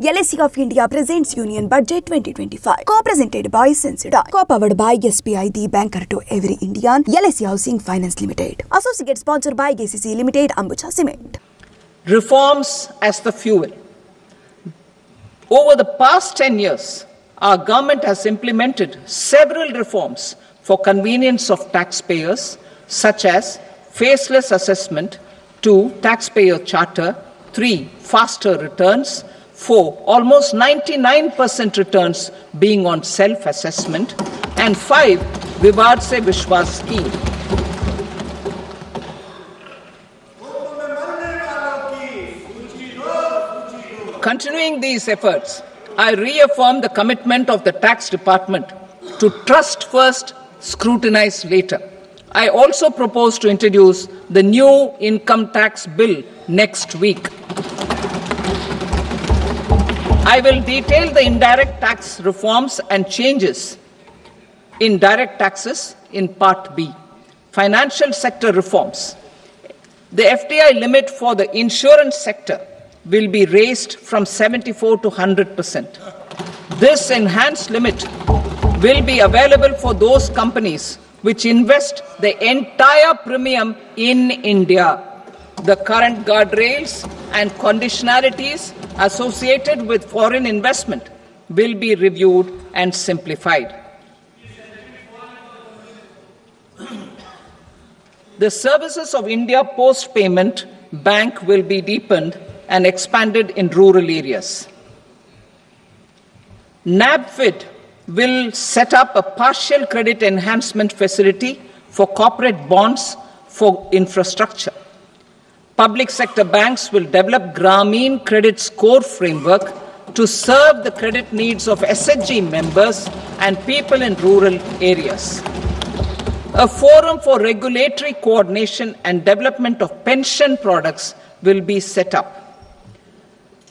LIC of India presents Union Budget 2025. Co-presented by Sensodyne. Co-powered by SBI, the banker to every Indian. LIC Housing Finance Limited. Associate sponsored by KCC Limited, Ambuja Cement. Reforms as the fuel. Over the past 10 years, our government has implemented several reforms for convenience of taxpayers, such as faceless assessment, 2. Taxpayer charter, 3. Faster returns, 4. Almost 99% returns being on self-assessment, and 5. Vivad Se Vishwas scheme. Continuing these efforts, I reaffirm the commitment of the Tax Department to trust first, scrutinize later. I also propose to introduce the new income tax bill next week. I will detail the indirect tax reforms and changes in direct taxes in Part B. Financial sector reforms. The FDI limit for the insurance sector will be raised from 74 to 100%. This enhanced limit will be available for those companies which invest the entire premium in India. The current guardrails and conditionalities associated with foreign investment will be reviewed and simplified. The services of India Post Payment Bank will be deepened and expanded in rural areas. NABFID will set up a partial credit enhancement facility for corporate bonds for infrastructure. Public sector banks will develop Grameen Credit Score framework to serve the credit needs of SHG members and people in rural areas. A forum for regulatory coordination and development of pension products will be set up.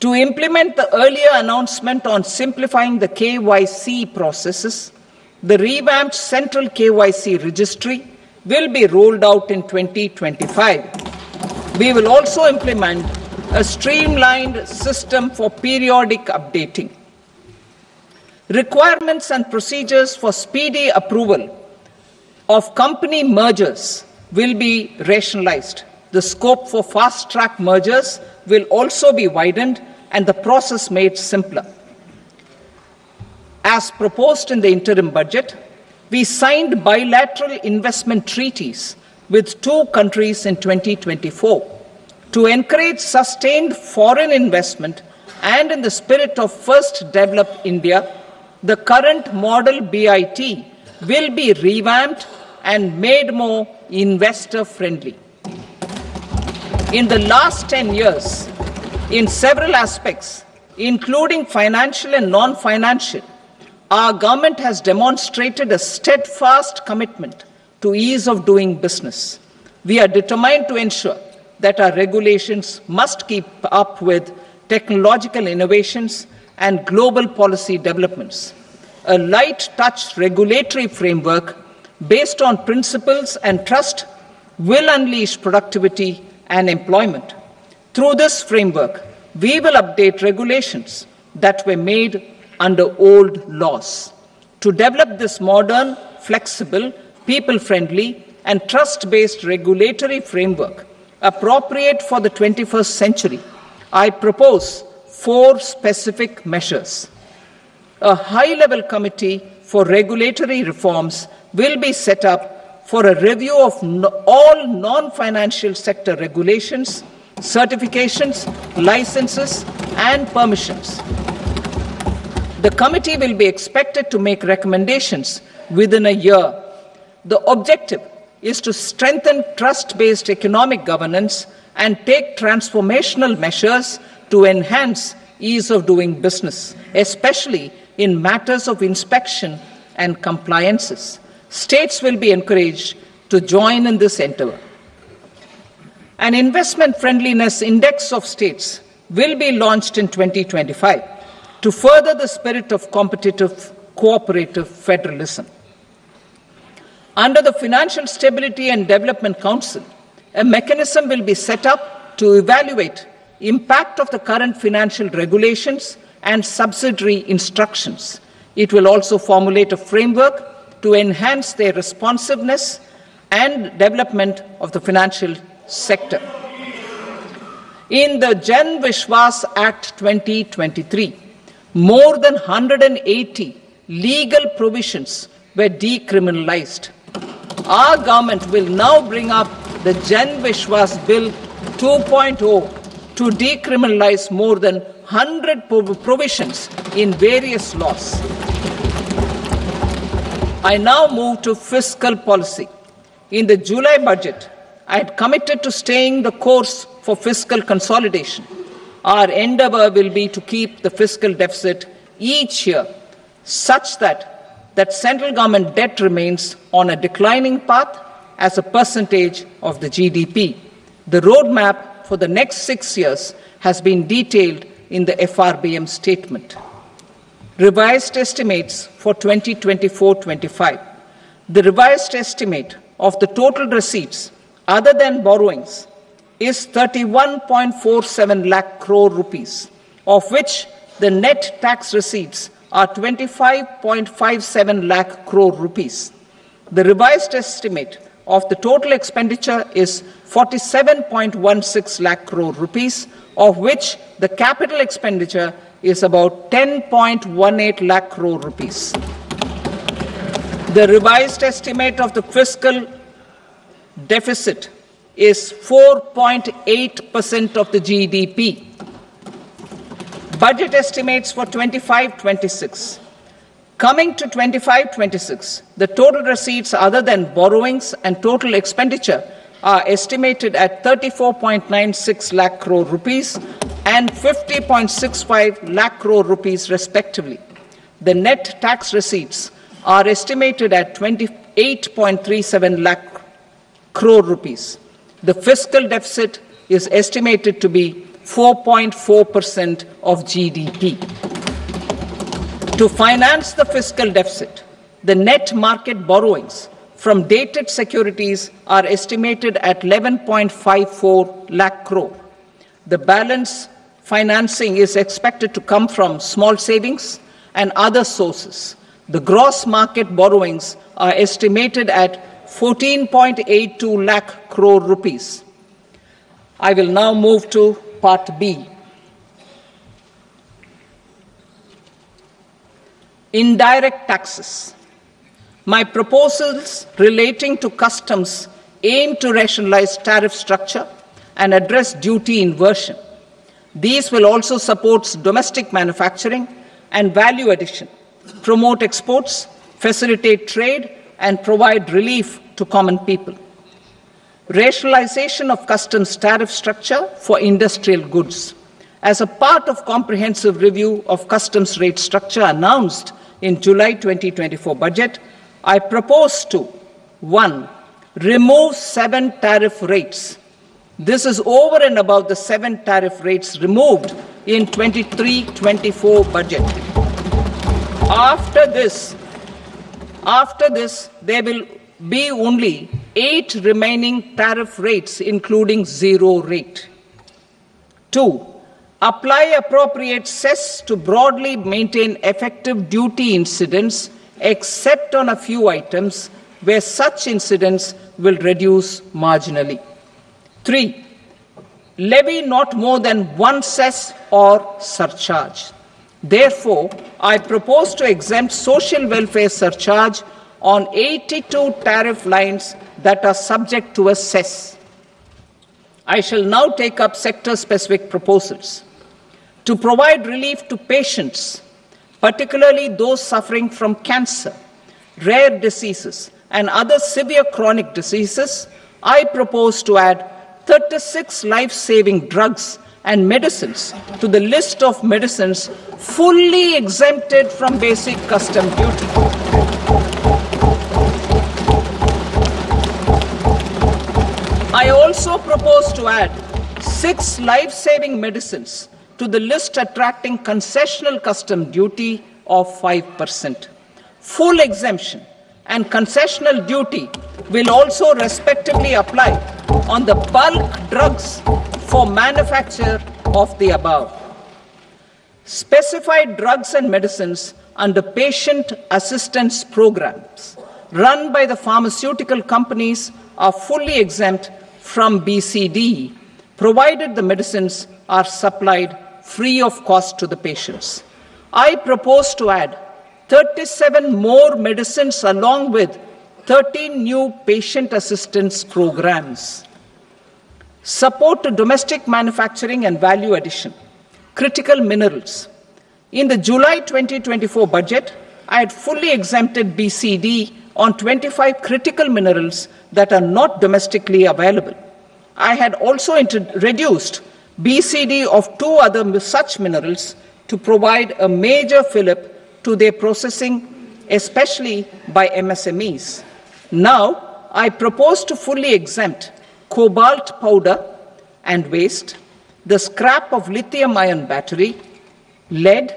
To implement the earlier announcement on simplifying the KYC processes, the revamped Central KYC Registry will be rolled out in 2025. We will also implement a streamlined system for periodic updating. Requirements and procedures for speedy approval of company mergers will be rationalized. The scope for fast-track mergers will also be widened and the process made simpler. As proposed in the interim budget, we signed bilateral investment treaties with 2 countries in 2024 to encourage sustained foreign investment, and in the spirit of First Develop India, the current model BIT will be revamped and made more investor-friendly. In the last 10 years, in several aspects, including financial and non-financial, our government has demonstrated a steadfast commitment to ease of doing business. We are determined to ensure that our regulations must keep up with technological innovations and global policy developments. A light-touch regulatory framework based on principles and trust will unleash productivity and employment. Through this framework, we will update regulations that were made under old laws. To develop this modern, flexible, people-friendly, and trust-based regulatory framework appropriate for the 21st century, I propose 4 specific measures. A high-level committee for regulatory reforms will be set up for a review of all non-financial sector regulations, certifications, licenses, and permissions. The committee will be expected to make recommendations within a year. The objective is to strengthen trust-based economic governance and take transformational measures to enhance ease of doing business, especially in matters of inspection and compliances. States will be encouraged to join in this endeavor. An investment friendliness index of states will be launched in 2025 to further the spirit of competitive, cooperative federalism. Under the Financial Stability and Development Council, a mechanism will be set up to evaluate impact of the current financial regulations and subsidiary instructions. It will also formulate a framework to enhance their responsiveness and development of the financial sector. In the Jan Vishwas Act 2023, more than 180 legal provisions were decriminalized. Our government will now bring up the Jan Vishwas Bill 2.0 to decriminalize more than 100 provisions in various laws. I now move to fiscal policy. In the July budget, I had committed to staying the course for fiscal consolidation. Our endeavour will be to keep the fiscal deficit each year such that central government debt remains on a declining path as a percentage of the GDP. The roadmap for the next 6 years has been detailed in the FRBM statement. Revised estimates for 2024-25. The revised estimate of the total receipts other than borrowings is 31.47 lakh crore rupees, of which the net tax receipts are 25.57 lakh crore rupees. The revised estimate of the total expenditure is 47.16 lakh crore rupees, of which the capital expenditure is about 10.18 lakh crore rupees. The revised estimate of the fiscal deficit is 4.8% of the GDP. Budget estimates for 25-26. Coming to 25-26, the total receipts other than borrowings and total expenditure are estimated at 34.96 lakh crore rupees and 50.65 lakh crore rupees respectively. The net tax receipts are estimated at 28.37 lakh crore rupees. The fiscal deficit is estimated to be 4.4% of GDP. To finance the fiscal deficit, the net market borrowings from dated securities are estimated at 11.54 lakh crore. The balance financing is expected to come from small savings and other sources. The gross market borrowings are estimated at 14.82 lakh crore rupees. I will now move to Part B. Indirect taxes. My proposals relating to customs aim to rationalize tariff structure and address duty inversion. These will also support domestic manufacturing and value addition, promote exports, facilitate trade, and provide relief to common people. Rationalization of customs tariff structure for industrial goods. As a part of comprehensive review of customs rate structure announced in July 2024 budget, I propose to 1. Remove 7 tariff rates. This is over and above the 7 tariff rates removed in 23-24 budget. After this, there will be only 8 remaining tariff rates, including 0 rate. 2. Apply appropriate cess to broadly maintain effective duty incidence, except on a few items where such incidence will reduce marginally. 3. Levy not more than 1 cess or surcharge. Therefore, I propose to exempt social welfare surcharge on 82 tariff lines that are subject to a cess. I shall now take up sector-specific proposals. To provide relief to patients, particularly those suffering from cancer, rare diseases, and other severe chronic diseases, I propose to add 36 life-saving drugs and medicines to the list of medicines fully exempted from basic custom duty. I also propose to add 6 life-saving medicines to the list attracting concessional custom duty of 5%. Full exemption and concessional duty will also respectively apply on the bulk drugs for manufacture of the above. specified drugs and medicines under patient assistance programs run by the pharmaceutical companies are fully exempt from BCD, provided the medicines are supplied free of cost to the patients. I propose to add 37 more medicines along with 13 new patient assistance programs. Support to domestic manufacturing and value addition. Critical minerals. In the July 2024 budget, I had fully exempted BCD on 25 critical minerals that are not domestically available. I had also reduced BCD of 2 other such minerals to provide a major fillip to their processing, especially by MSMEs. Now, I propose to fully exempt cobalt powder and waste, the scrap of lithium-ion battery, lead,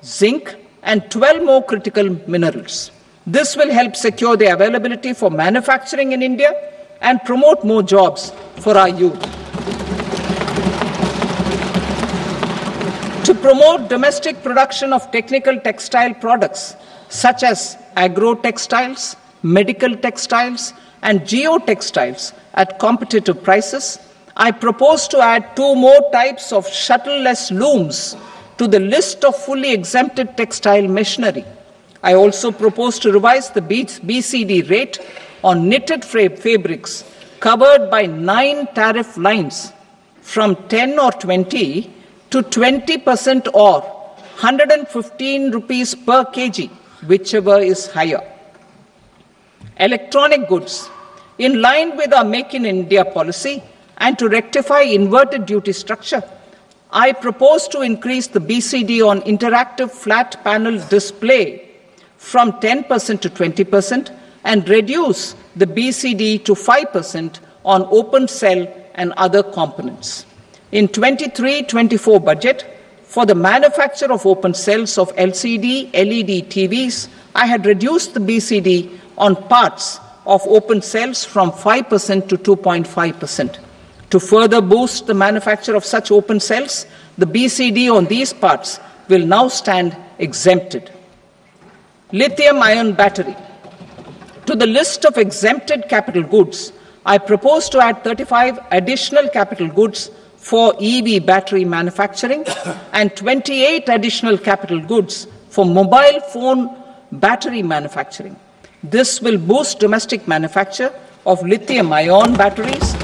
zinc, and 12 more critical minerals. This will help secure their availability for manufacturing in India and promote more jobs for our youth. To promote domestic production of technical textile products such as agro-textiles, medical textiles, and geotextiles at competitive prices, I propose to add 2 more types of shuttle-less looms to the list of fully exempted textile machinery. I also propose to revise the BCD rate on knitted fabrics covered by 9 tariff lines from 10 or 20 to 20% or 115 rupees per kg, whichever is higher. Electronic goods. In line with our Make in India policy and to rectify inverted duty structure, I propose to increase the BCD on interactive flat panel display from 10% to 20% and reduce the BCD to 5% on open cell and other components. In 23-24 budget, for the manufacture of open cells of LCD, LED TVs, I had reduced the BCD on parts of open cells from 5% to 2.5%. To further boost the manufacture of such open cells, the BCD on these parts will now stand exempted. Lithium-ion battery. To the list of exempted capital goods, I propose to add 35 additional capital goods for EV battery manufacturing and 28 additional capital goods for mobile phone battery manufacturing. This will boost domestic manufacture of lithium-ion batteries,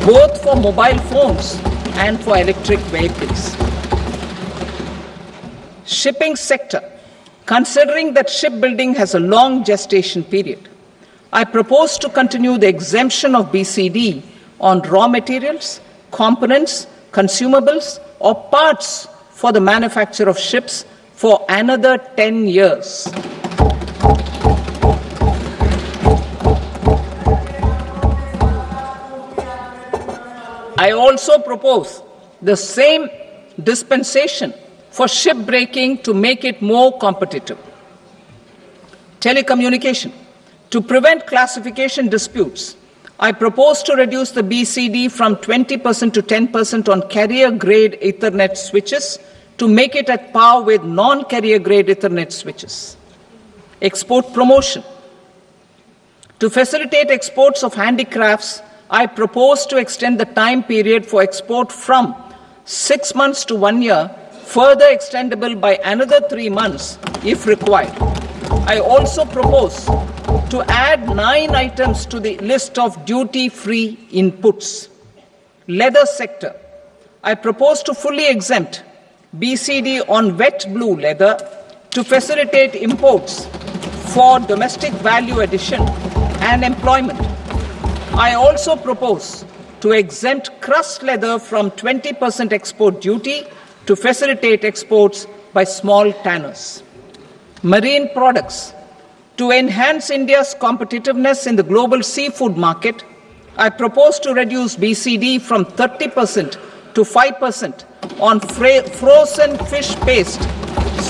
both for mobile phones and for electric vehicles. Shipping sector. Considering that shipbuilding has a long gestation period, I propose to continue the exemption of BCD on raw materials, components, consumables, or parts for the manufacture of ships for another 10 years. I also propose the same dispensation for shipbreaking to make it more competitive. Telecommunication. To prevent classification disputes, I propose to reduce the BCD from 20% to 10% on carrier-grade Ethernet switches to make it at par with non-carrier-grade Ethernet switches. Export promotion. To facilitate exports of handicrafts, I propose to extend the time period for export from 6 months to 1 year, further extendable by another 3 months if required. I also propose to add 9 items to the list of duty-free inputs. Leather sector. I propose to fully exempt BCD on wet blue leather to facilitate imports for domestic value addition and employment. I also propose to exempt crust leather from 20% export duty to facilitate exports by small tanners. Marine products. To enhance India's competitiveness in the global seafood market, I propose to reduce BCD from 30% to 5% on frozen fish paste,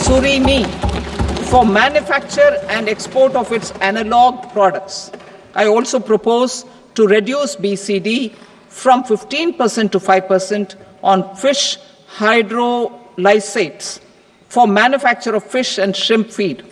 surimi, for manufacture and export of its analog products. I also propose to reduce BCD from 15% to 5% on fish hydrolysates for manufacture of fish and shrimp feed.